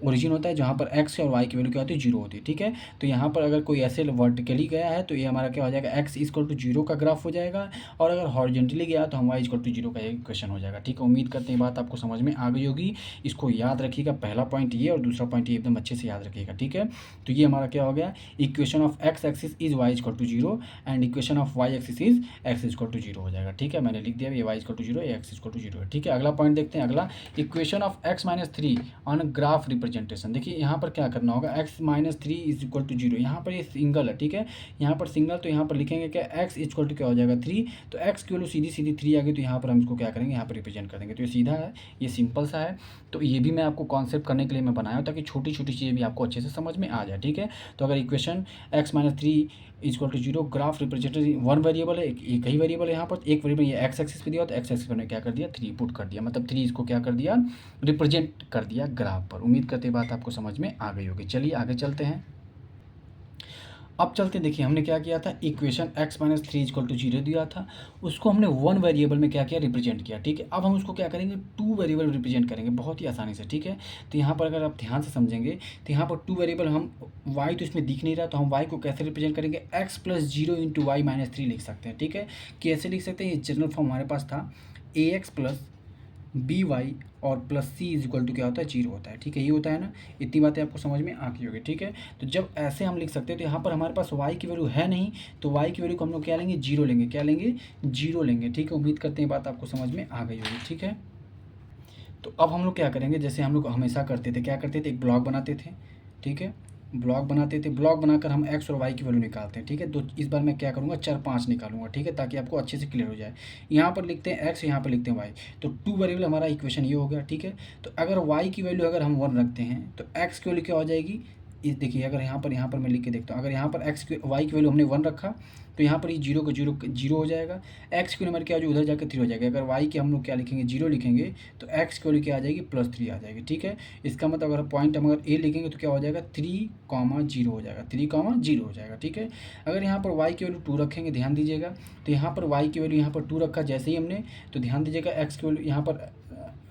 ओरिजिन होता है, जहाँ पर एक्स और वाई की वैल्यू क्या होती है, 0 होती है, ठीक है। तो यहाँ पर अगर कोई ऐसे वर्टिकली गया है तो ये हमारा क्या हो जाएगा, एक्स इक्वल टू 0 का ग्राफ हो जाएगा, और अगर हॉरिजॉन्टली गया तो हम वाई इक्वल टू 0 का इक्वेशन हो जाएगा, ठीक है। उम्मीद करते हैं बात आपको समझ में आ गई होगी। इसको याद रखिएगा, पहला पॉइंट ये और दूसरा पॉइंट ये एकदम अच्छे से याद रखिएगा, ठीक है। तो ये हमारा क्या हो गया, equation of X axis is Y equal to 0 and equation of Y axis is X equal to 0 हो जाएगा, ठीक है। मैंने लिख दिया, ये वाई इक्वल टू 0, ये एक्स इक्वल टू 0 है, ठीक है। अगला पॉइंट देखते हैं, अगला equation of X minus 3 on graph representation. देखिए यहाँ पर क्या करना होगा, x minus 3 is equal to 0, यहाँ पर ये सिंगल है, ठीक है, यहाँ पर सिंगल, तो यहाँ पर लिखेंगे क्या, x इक्वल टू क्या हो जाएगा 3, तो x की वैल्यू सीधी सीधी 3 आ गई, तो यहाँ पर हम इसको क्या करेंगे, यहाँ पर रिप्रेजेंट कर देंगे। तो ये सीधा है, ये सिंपल सा है। तो ये भी मैं आपको कॉन्सेप्ट करने के लिए मैं बनाया हूँ, ताकि छोटी छोटी चीज़ें भी आपको अच्छे से समझ में आ जाए, ठीक है। तो अगर equation x minus 3 equal to 0 graph representation, one variable है, एक ही वेरिएबल है, यहाँ पर एक वेरिएबल ये एक्स एक्सिस पे दिया, तो एक्स एक्सिस पर क्या कर दिया, 3 पुट कर दिया, मतलब 3 इसको क्या कर दिया, रिप्रेजेंट कर दिया ग्राफ पर। उम्मीद करते बात आपको समझ में आ गई होगी। चलिए आगे चलते हैं। अब चलते देखिए हमने क्या किया था, equation x minus three is equal to zero दिया था, उसको हमने वन वेरिएबल में क्या किया, रिप्रेजेंट किया। ठीक है, अब हम उसको क्या करेंगे, टू वेरिएबल रिप्रेजेंट करेंगे बहुत ही आसानी से। ठीक है, तो यहाँ पर अगर आप ध्यान से समझेंगे तो यहाँ पर टू वेरिएबल, हम y तो इसमें दिख नहीं रहा, तो हम y को कैसे रिप्रेजेंट करेंगे, x plus zero into Y minus three लिख सकते हैं। ठीक है, कैसे लिख सकते हैं, ये जनरल फॉर्म हमारे पास था, A X plus B Y और plus C is equal to क्या होता है, जीरो होता है। ठीक है, ये होता है ना, इतनी बातें आपको समझ में आ गई होगी। ठीक है, तो जब ऐसे हम लिख सकते हैं, तो यहाँ पर हमारे पास y की वैल्यू है नहीं, तो y की वैल्यू को हम लोग क्या लेंगे, जीरो लेंगे। क्या लेंगे, जीरो लेंगे। ठीक है, उम्मीद करते हैं बात आपको समझ में आ गई होगी। ठीक है, तो अब हम लोग क्या करेंगे, जैसे हम लोग हमेशा करते थे, क्या करते थे, एक ब्लॉक बनाते थे। ठीक है, ब्लॉक बनाते थे, ब्लॉक बनाकर हम x और y की वैल्यू निकालते हैं। ठीक है, तो इस बार मैं क्या करूँगा, 4 5 निकालूंगा। ठीक है, ताकि आपको अच्छे से क्लियर हो जाए। यहाँ पर लिखते हैं x, यहाँ पर लिखते हैं y, तो टू वेरिएबल हमारा इक्वेशन ये हो गया। ठीक है, तो अगर y की वैल्यू अगर हम 1 रखते हैं तो x की वैल्यू क्या हो जाएगी, इस देखिए, अगर यहाँ पर मैं लिख के देखता हूँ, अगर यहाँ पर x की y की वैल्यू हमने 1 रखा, तो यहाँ पर ये जीरो का जीरो जीरो हो जाएगा, x की नंबर क्या हो जाएगा, उधर जाकर 3 हो जाएगा। अगर y की हम लोग क्या लिखेंगे, जीरो लिखेंगे, तो x की वैल्यू क्या आ जाएगी, प्लस 3 आ जाएगी। ठीक है, इसका मतलब अगर पॉइंट हम अगर a लिखेंगे तो क्या हो जाएगा, 3,0 हो जाएगा, 3,0 हो जाएगा। ठीक है, अगर यहाँ पर y की वैल्यू 2 रखेंगे, ध्यान दीजिएगा, तो यहाँ पर y की वैल्यू यहाँ पर 2 रखा जैसे ही हमने, तो ध्यान दीजिएगा x की वैल्यू यहाँ पर,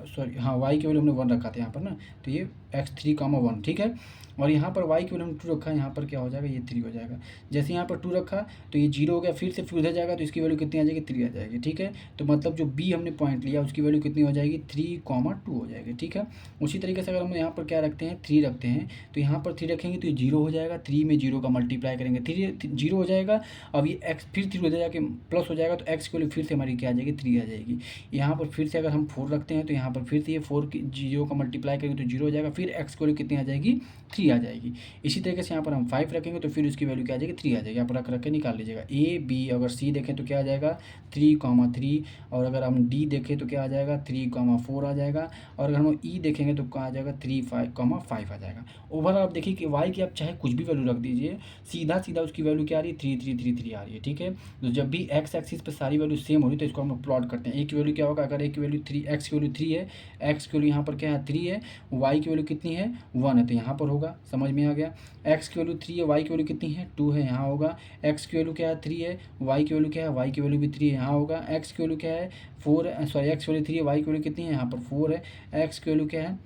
सॉरी हाँ, y की वैल्यू हमने 1 रखा था यहाँ पर ना, तो ये x 3,1। ठीक है, और यहाँ पर y की वैल्यू हमने 2 रखा है, यहाँ पर क्या हो जाएगा, ये 3 हो जाएगा। जैसे यहाँ पर 2 रखा तो ये 0 हो गया, फिर से उधर जाएगा तो इसकी वैल्यू कितनी आ जाएगी, 3 आ जाएगी। ठीक है, तो मतलब जो b हमने पॉइंट लिया उसकी वैल्यू कितनी हो जाएगी, 3,2 हो जाएगी। ठीक है, उसी तरीके से अगर हम यहाँ पर क्या रखते हैं, 3 रखते हैं, तो यहाँ पर 3 रखेंगे तो ये 0 हो जाएगा, 3 में 0 का मल्टीप्लाई करेंगे, 3 0 हो जाएगा। अब ये x फिर 3 उधर जाके प्लस हो जाएगा, तो x की वैल्यू फिर से हमारी क्या आ जाएगी, 3 आ जाएगी। यहाँ पर फिर से अगर हम 4 रखते हैं, तो यहाँ पर फिर से ये 4 की 0 का मल्टीप्लाई करेंगे तो 0 हो जाएगा, फिर x की वैल्यू कितनी आ जाएगी, 3 आ जाएगी। इसी तरीके से यहाँ पर हम 5 रखेंगे तो फिर उसकी वैल्यू क्या आ जाएगी, 3 आ जाएगी। यहाँ पर रख के निकाल लीजिएगा। ए बी अगर सी देखें तो क्या आ जाएगा, 3,3, और अगर हम डी देखें तो क्या आ जाएगा, 3,4 आ जाएगा, और अगर हम ई देखेंगे तो क्या आ जाएगा, 3,5 आ जाएगा। ओवरऑल आप देखिए कि वाई की आप चाहे कुछ भी वैल्यू रख दीजिए, सीधा सीधा उसकी वैल्यू क्या आ रही है, 3,3,3,3 आ रही है। ठीक है, तो जब भी एक्स एक्सिस पर सारी वैल्यू सेम हो रही है तो इसको हम लोग प्लॉट करते हैं। ए की वैल्यू क्या होगा, अगर ए की वैल्यू 3, एक्स की वैल्यू 3 है, एक्स की वैल्यू यहाँ पर क्या है, 3 है, वाई की वैल्यू कितनी है, 1 है, तो यहाँ पर होगा। समझ में आ गया, एक्स की वैल्यू 3 है, वाई की वैल्यू कितनी है, 2 है, यहाँ होगा। एक्स की वैल्यू क्या है, 3 है, वाई की वैल्यू क्या है, वाई की वैल्यू भी 3 है, यहाँ होगा। एक्स की वैल्यू क्या है, 4 है, सॉरी एक्स की वैल्यू 3 है, वाई की वैल्यू कितनी है, यहाँ पर 4 है। एक्स की वैल्यू क्या है,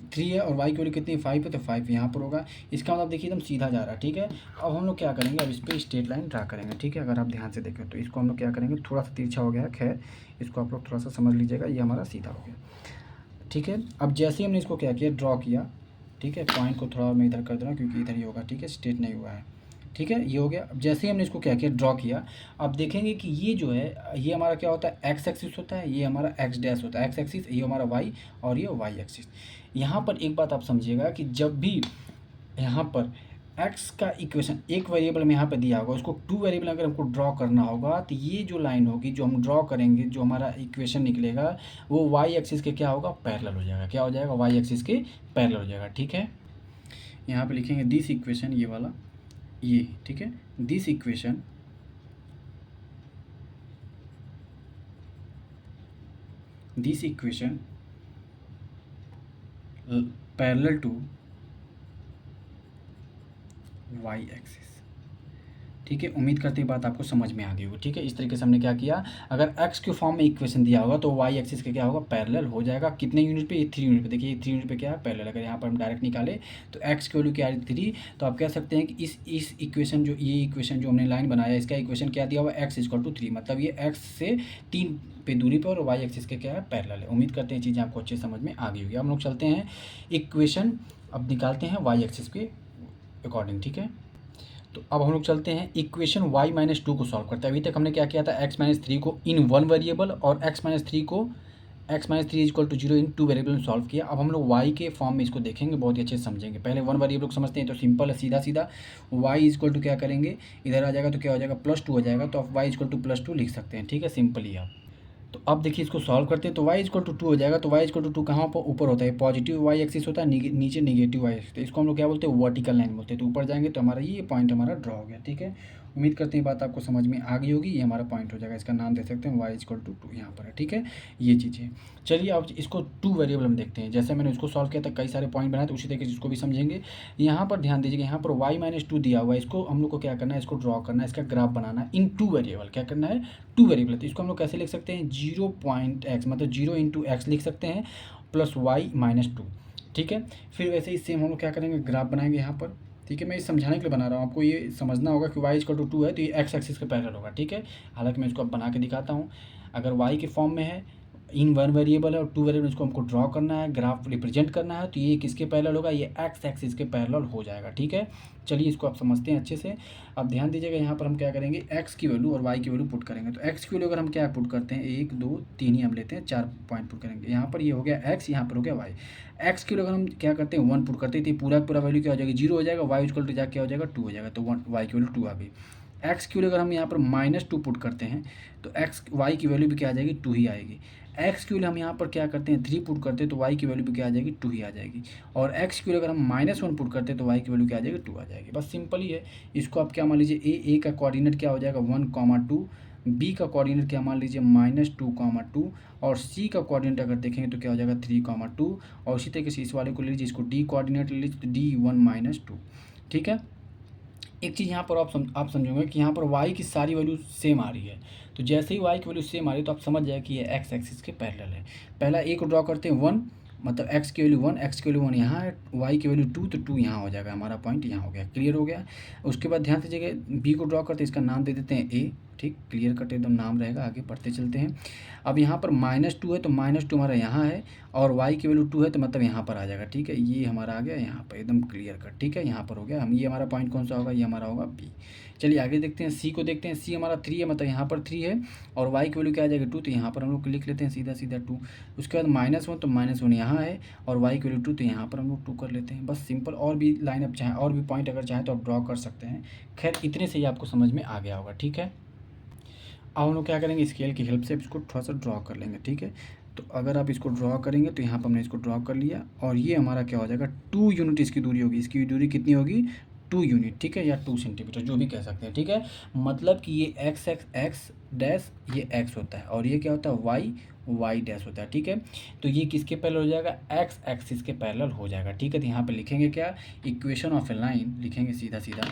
3 है, और वाई की वैल्यू कितनी है, 5 है, तो 5 यहाँ पर होगा। इसका मतलब देखिए एकदम सीधा जा रहा है। ठीक है, अब हम लोग क्या करेंगे, अब इस पर स्ट्रेट लाइन ड्रा करेंगे। ठीक है, अगर आप ध्यान से देखें तो इसको हम लोग क्या करेंगे, थोड़ा सा तिरछा हो गया है, खैर इसको आप लोग थोड़ा सा समझ लीजिएगा, ये हमारा सीधा हो गया। ठीक है, अब जैसे ही हमने इसको क्या किया, ड्रॉ किया। ठीक है, पॉइंट को थोड़ा मैं इधर कर दे रहा हूँ क्योंकि इधर ही होगा। ठीक है, स्ट्रेट नहीं हुआ है। ठीक है, ये हो गया। अब जैसे ही हमने इसको क्या किया, ड्रॉ किया, अब देखेंगे कि ये जो है, ये हमारा क्या होता है, एक्स एक्सिस होता है, ये हमारा एक्स डैश होता है, एक्स एक्सिस, ये हमारा वाई, और ये वाई एक्सिस। यहाँ पर एक बात आप समझिएगा कि जब भी यहाँ पर एक्स का इक्वेशन एक वेरिएबल में यहाँ पे दिया होगा, उसको टू वेरिएबल अगर हमको ड्रॉ करना होगा, तो ये जो लाइन होगी जो हम ड्रॉ करेंगे, जो हमारा इक्वेशन निकलेगा, वो वाई एक्सिस के क्या होगा, पैरेलल हो जाएगा। क्या हो जाएगा, वाई एक्सिस के पैरेलल हो जाएगा। ठीक है, यहाँ पे लिखेंगे दिस इक्वेशन, ये वाला, ये। ठीक है, this equation parallel to Y axis. ठीक है, उम्मीद करते हैं बात आपको समझ में आ गई होगी। ठीक है, इस तरीके से हमने क्या किया, अगर x के फॉर्म में इक्वेशन दिया होगा तो y एक्सिस के क्या होगा, पैरेलल हो जाएगा। कितने यूनिट पे, ये 3 यूनिट पे। देखिए ये 3 यूनिट पे क्या है, पैरेलल। अगर यहाँ पर हम डायरेक्ट निकाले तो x की वैल्यू क्या है, 3, तो आप कह सकते हैं कि इस इक्वेशन जो, ये इक्वेशन जो हमने लाइन बनाया, इसका इक्वेशन क्या दिया हुआ, x इक्वल टू 3, मतलब ये x से 3 पे दूरी पर, और y एक्सिस के क्या है, पैरेलल है। उम्मीद करते हैं चीज़ें आपको अच्छे समझ में आ गई होगी। हम लोग चलते हैं इक्वेशन, अब निकालते हैं y एक्सिस के अकॉर्डिंग। ठीक है, तो अब हम लोग चलते हैं इक्वेशन y माइनस 2 को सॉल्व करते हैं। अभी तक हमने क्या किया था, x माइनस 3 को इन वन वेरिएबल, और x माइनस 3 को x minus 3 equal to 0 in two variable में सॉल्व किया। अब हम लोग y के फॉर्म में इसको देखेंगे, बहुत ही अच्छे से समझेंगे। पहले वन वेरिएबल को समझते हैं, तो सिंपल है, सीधा सीधा y इक्वल टू क्या करेंगे, इधर आ जाएगा तो क्या हो जाएगा, +2 हो जाएगा, तो आप y इक्वल टू +2 लिख सकते हैं। ठीक है, सिंपली आप। तो अब देखिए इसको सॉल्व करते हैं, तो y इक्वल टू 2 हो जाएगा। तो y इक्वल टू 2 कहाँ पर, ऊपर होता है, पॉजिटिव y एक्सिस होता है, नीचे निगेटिव y एक्सिस। तो इसको हम लोग क्या बोलते हैं, वर्टिकल लाइन बोलते हैं। तो ऊपर जाएंगे तो हमारा ये पॉइंट हमारा ड्रॉ हो गया। ठीक है, उम्मीद करते हैं बात आपको समझ में आ गई होगी। ये हमारा पॉइंट हो जाएगा, इसका नाम दे सकते हैं y = 2 यहाँ पर है, ठीक है, ये चीज़ें। चलिए अब इसको 2 वेरिएबल हम देखते हैं। जैसे मैंने उसको सॉल्व किया था, कई सारे पॉइंट बनाए, तो उसी तरीके से इसको भी समझेंगे। यहाँ पर ध्यान दीजिएगा, यहाँ पर y - 2 दिया हुआ है, इसको हम लोग को क्या करना है, इसको ड्रॉ करना है, इसका ग्राफ बनाना है इन 2 वेरिएबल। क्या करना है, 2 वेरिएबल। तो इसको हम लोग कैसे लिख सकते हैं, 0.x मतलब 0 × x लिख सकते हैं प्लस y - 2, ठीक है। फिर वैसे ही सेम हम लोग क्या करेंगे, ग्राफ बनाएंगे यहाँ पर, ठीक है। मैं ये समझाने के लिए बना रहा हूँ, आपको ये समझना होगा कि y = 2 है तो ये x एक्सिस के पैरेलल होगा, ठीक है। हालांकि मैं इसको अब बना के दिखाता हूँ। अगर y के फॉर्म में है, इन 1 वेरिएबल है और 2 वेरिएबल, इसको हमको ड्रॉ करना है, ग्राफ रिप्रेजेंट करना है, तो ये किसके पैरेलल होगा, ये x एक्सिस के पैरेलल हो जाएगा, ठीक है। चलिए इसको आप समझते हैं अच्छे से। अब ध्यान दीजिएगा, यहाँ पर हम क्या करेंगे, x की वैल्यू और y की वैल्यू पुट करेंगे। तो x की वैल्यू अगर हम क्या पुट करते हैं, 1 2 3 ही हम लेते हैं, 4 पॉइंट पुट करेंगे। यहाँ पर ये हो गया x, यहाँ पर हो गया y। x की वैल्यू अगर हम क्या करते हैं, 1 पुट करते हैं, तो पूरा पूरा वैल्यू क्या हो जाएगा, 0 हो जाएगा। y = जाके क्या हो जाएगा, 2 हो जाएगा, तो 1 y की वैल्यू 2 आ गई। x की वैल्यू अगर हम यहाँ पर -2 पुट करते हैं, तो x y की वैल्यू भी क्या आ जाएगी, 2 ही आएगी। x की वैल्यू हम यहाँ पर क्या करते हैं, 3 पुट करते हैं, तो y की वैल्यू भी क्या आ जाएगी, 2 ही आ जाएगी। और x की वैल्यू अगर हम -1 पुट करते हैं, तो y की वैल्यू क्या आ जाएगी, 2 आ जाएगी। बस सिंपल ही है। इसको आप क्या मान लीजिए, a का कोऑर्डिनेट क्या हो जाएगा, 1, 2, b का कोऑर्डिनेट क्या मान लीजिए, -2, 2, और c का कोऑर्डिनेट अगर देखेंगे तो क्या हो जाएगा, 3, 2, और इसी तरीके से इस वाले को ले लीजिए, इसको d कोऑर्डिनेट ले लीजिए, तो d1 - 2, ठीक है। एक चीज़ यहाँ पर आप समझोगे कि यहाँ पर y की सारी वैल्यू सेम आ रही है। तो जैसे ही y की वैल्यू सेम आ रही है, तो आप समझ जाए कि ये x एक्सिस के पैरेलल है। पहला a को ड्रॉ करते हैं 1, मतलब x की वैल्यू 1, x की वैल्यू 1 यहाँ है, y की वैल्यू 2, तो 2 यहाँ हो जाएगा, हमारा पॉइंट यहाँ हो गया, क्लियर हो गया। उसके बाद ध्यान दीजिएगा, b को ड्रॉ करते हैं, इसका नाम दे देते हैं a, ठीक, क्लियर कट एकदम नाम रहेगा। आगे पढ़ते चलते हैं। अब यहाँ पर -2 है, तो -2 हमारा यहाँ है, और y की वैल्यू 2 है, तो मतलब यहाँ पर आ जाएगा, ठीक है। ये हमारा आ गया यहाँ पर, एकदम क्लियर कट, ठीक है, यहाँ पर हो गया। हम ये हमारा पॉइंट कौन सा होगा, ये हमारा होगा b। चलिए आगे देखते हैं, c को देखते हैं। c हमारा 3 है, मतलब यहाँ पर 3 है, और y की वैल्यू क्या आ जाएगी, 2, तो यहाँ पर हम लोग लिख लेते हैं सीधा सीधा 2। उसके बाद -1, तो -1 यहाँ है, और y की वैल्यू 2, तो यहाँ पर हम लोग 2 कर लेते हैं। बस सिंपल। और भी लाइन अप चाहे और भी पॉइंट अगर चाहें तो आप ड्रॉ कर सकते हैं। खैर इतने से ही आपको समझ में आ गया होगा, ठीक है। अब हम लोग क्या करेंगे, स्केल की हेल्प से इसको थोड़ा सा ड्रॉ कर लेंगे, ठीक है। तो अगर आप इसको ड्रॉ करेंगे, तो यहाँ पर हमने इसको ड्रॉ कर लिया, और ये हमारा क्या हो जाएगा, 2 यूनिट इसकी दूरी होगी। इसकी दूरी कितनी होगी, 2 यूनिट, ठीक है, या 2 सेंटीमीटर, जो भी कह सकते हैं, ठीक है। मतलब कि ये x डैश ये x होता है, और ये क्या होता है, y डैश होता है, ठीक है। तो ये किसके पैरेलल हो जाएगा, x एक्सिस के पैरेलल हो जाएगा, ठीक है। तो यहाँ पे लिखेंगे क्या, इक्वेशन ऑफ ए लाइन लिखेंगे सीधा सीधा,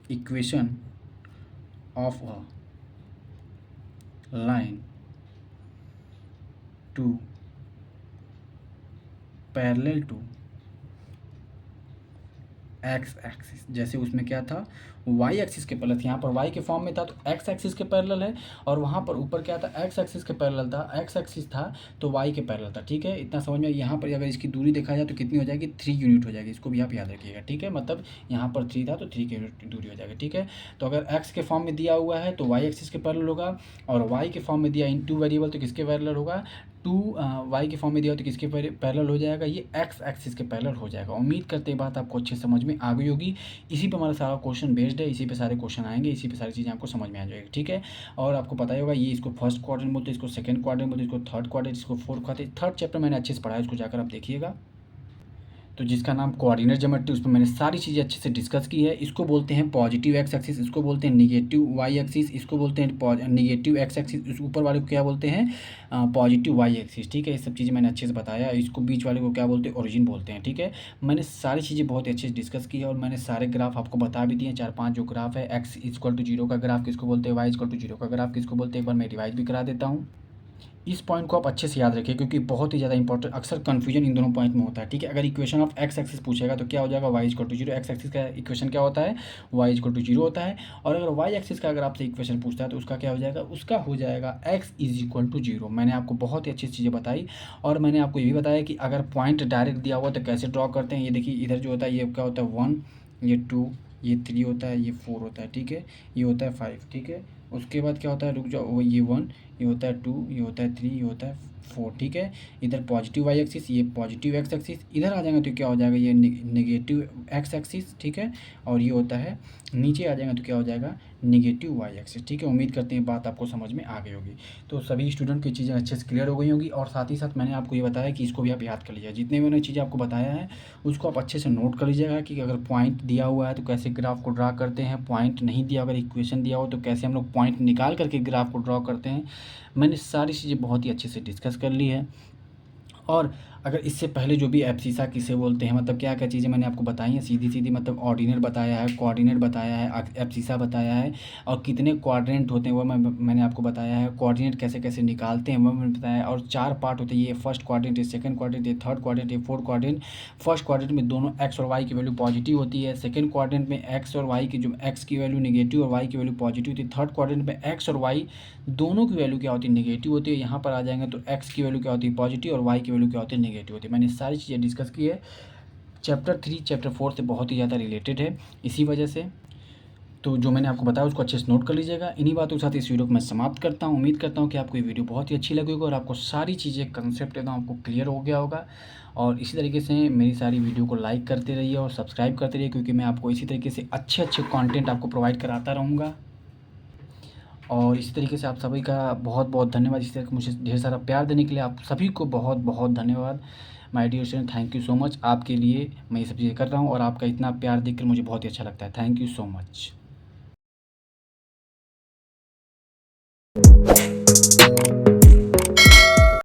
equation of a line to parallel to x axis. जैसे उसमें क्या था, y एक्सिस के पैरेलल, यहाँ पर y के फॉर्म में था तो x एक्सिस के पैरेलल है, और वहाँ पर ऊपर क्या था, x एक्सिस के पैरेलल था, x एक्सिस था तो y के पैरेलल था, ठीक है। इतना समझ में। यहाँ पर अगर इसकी दूरी देखा जाए तो कितनी हो जाएगी, 3 यूनिट हो जाएगी। इसको भी आप याद रखिएगा, ठीक है। मतलब यहाँ पर 3 था तो 3 की यूनिट दूरी हो जाएगी, ठीक है। तो अगर x के फॉर्म में दिया हुआ है तो y एक्सिस के पैरेलल होगा, और y के फॉर्म में दिया इन 2 वेरिएबल तो किसके पैरेलल होगा, 2 y के फॉर्म में दिया हो तो किसके पैरेलल हो जाएगा, ये x एक्सिस के पैरेलल हो जाएगा। उम्मीद करते हैं बात आपको अच्छे समझ में आ गई होगी। इसी पे हमारा सारा क्वेश्चन बेस्ड है, इसी पे सारे क्वेश्चन आएंगे, इसी पे सारी चीज़ें आपको समझ में आ जाएगी, ठीक है। और आपको पता ही होगा, ये इसको फर्स्ट क्वाड्रेंट बोलते हैं, इसको सेकंड क्वाड्रेंट बोलते हैं, इसको थर्ड क्वाड्रेंट, इसको फोर्थ क्वाड्रेंट। थर्ड चैप्टर मैंने अच्छे से पढ़ा है, इसको जाकर आप देखिएगा। तो जिसका नाम कोऑर्डिनेट ज्योमेट्री, उस पर मैंने सारी चीज़ें अच्छे से डिस्कस की है। इसको बोलते हैं पॉजिटिव एक्स एक्सिस, इसको बोलते हैं निगेटिव वाई एक्सिस, इसको बोलते हैं निगेटिव एक्स एक्सिस, इस ऊपर वाले को क्या बोलते हैं, पॉजिटिव वाई एक्सिस, ठीक है। ये सब चीज़ें मैंने अच्छे से बताया। इसको बीच वाले को क्या बोलते हैं, ओरिजिन बोलते हैं, ठीक है। मैंने सारी चीज़ें बहुत ही अच्छे से डिस्कस की है, और मैंने सारे ग्राफ आपको बता भी दिए, 4-5 जो ग्राफ है। x = 0 का ग्राफ किसको बोलते हैं, y = 0 का ग्राफ किसको बोलते हैं, एक बार मैं रिवाइज भी करा देता हूँ। इस पॉइंट को आप अच्छे से याद रखिए, क्योंकि बहुत ही ज़्यादा इंपॉर्टेंट, अक्सर कन्फ्यूजन इन दोनों पॉइंट में होता है, ठीक है। अगर इक्वेशन ऑफ x एक्सिस पूछेगा तो क्या हो जाएगा, y = 0। x एक्सिस का इक्वेशन क्या होता है, y = 0 होता है। और अगर y एक्सिस का अगर आपसे इक्वेशन पूछता है तो उसका क्या हो जाएगा, उसका हो जाएगा x = 0। मैंने आपको बहुत ही अच्छी चीज़ें बताई, और मैंने आपको ये भी बताया कि अगर पॉइंट डायरेक्ट दिया हुआ तो कैसे ड्रॉ करते हैं। ये देखिए, इधर जो होता है ये क्या होता है, 1, ये 2, ये 3 होता है, ये 4 होता है, ठीक है, ये होता है 5, ठीक है। उसके बाद क्या होता है, रुक जाओ, वो ये 1, ये होता है 2, ये होता है 3, ये होता है 4, ठीक है। इधर पॉजिटिव वाई एक्सिस, ये पॉजिटिव एक्स एक्सिस, इधर आ जाएगा तो क्या हो जाएगा, ये नेगेटिव एक्स एक्सिस, ठीक है। और ये होता है, नीचे आ जाएगा तो क्या हो जाएगा, नेगेटिव वाई एक्सिस। ठीक है, उम्मीद करते हैं बात आपको समझ में आ गई होगी। तो सभी स्टूडेंट की चीज़ें अच्छे से क्लियर हो गई होंगी, और साथ ही साथ मैंने आपको ये बताया कि इसको भी आप याद कर लीजिए। जितने मैंने चीज़ें आपको बताया है उसको आप अच्छे से नोट कर लीजिएगा कि अगर पॉइंट दिया हुआ है तो कैसे ग्राफ को ड्रा करते हैं, पॉइंट नहीं दिया, अगर इक्वेशन दिया हो तो कैसे हम लोग पॉइंट निकाल करके ग्राफ को ड्रा करते हैं। मैंने सारी चीज़ें बहुत ही अच्छे से डिस्कस कर ली है। और अगर इससे पहले जो भी एब्सिसा किसे बोलते हैं, मतलब क्या क्या चीज़ें मैंने आपको बताई हैं सीधी सीधी, मतलब ऑर्डिनल बताया है, कोऑर्डिनेट बताया है, एब्सिसा बताया है, और कितने क्वाड्रेंट होते हैं वो मैंने आपको बताया है, कोऑर्डिनेट कैसे कैसे निकालते हैं वो मैंने बताया है, और 4 पार्ट होते हैं, ये फर्स्ट क्वाड्रेंट, ये सेकंड क्वाड्रेंट, ये थर्ड क्वाड्रेंट, ये फोर्थ क्वाड्रेंट। फर्स्ट क्वाड्रेंट में दोनों एक्स और वाई की वैल्यू पॉजिटिव होती है, सेकंड क्वाड्रेंट में एक्स और वाई की, जो एक्स की वैल्यू नेगेटिव और वाई की वैल्यू पॉजिटिव होती है, थर्ड क्वाड्रेंट में एक्स और वाई दोनों की वैल्यू क्या होती है, नेगेटिव होती है। यहाँ पर आ जाएंगे तो एक्स की वैल्यू क्या होती है, पॉजिटिव, और वाई की वैल्यू क्या होती है, नेगेटिव होती है। मैंने सारी चीज़ें डिस्कस की है। चैप्टर 3 चैप्टर 4 से बहुत ही ज़्यादा रिलेटेड है, इसी वजह से तो जो मैंने आपको बताया उसको अच्छे से नोट कर लीजिएगा। इन्हीं बातों के साथ इस वीडियो को मैं समाप्त करता हूँ। उम्मीद करता हूँ कि आपको ये वीडियो बहुत ही अच्छी लगी होगी और आपको सारी चीज़ें कंसेप्ट एकदम आपको क्लियर हो गया होगा। और इसी तरीके से मेरी सारी वीडियो को लाइक करते रहिए और सब्सक्राइब करते रहिए, क्योंकि मैं आपको इसी तरीके से अच्छे अच्छे कंटेंट आपको प्रोवाइड कराता रहूँगा। और इसी तरीके से आप सभी का बहुत बहुत धन्यवाद, इस तरह के मुझे ढेर सारा प्यार देने के लिए आप सभी को बहुत बहुत धन्यवाद। My dear student, thank you so much. आपके लिए मैं ये सब चीज़ें कर रहा हूँ और आपका इतना प्यार देखकर मुझे बहुत ही अच्छा लगता है। Thank you so much.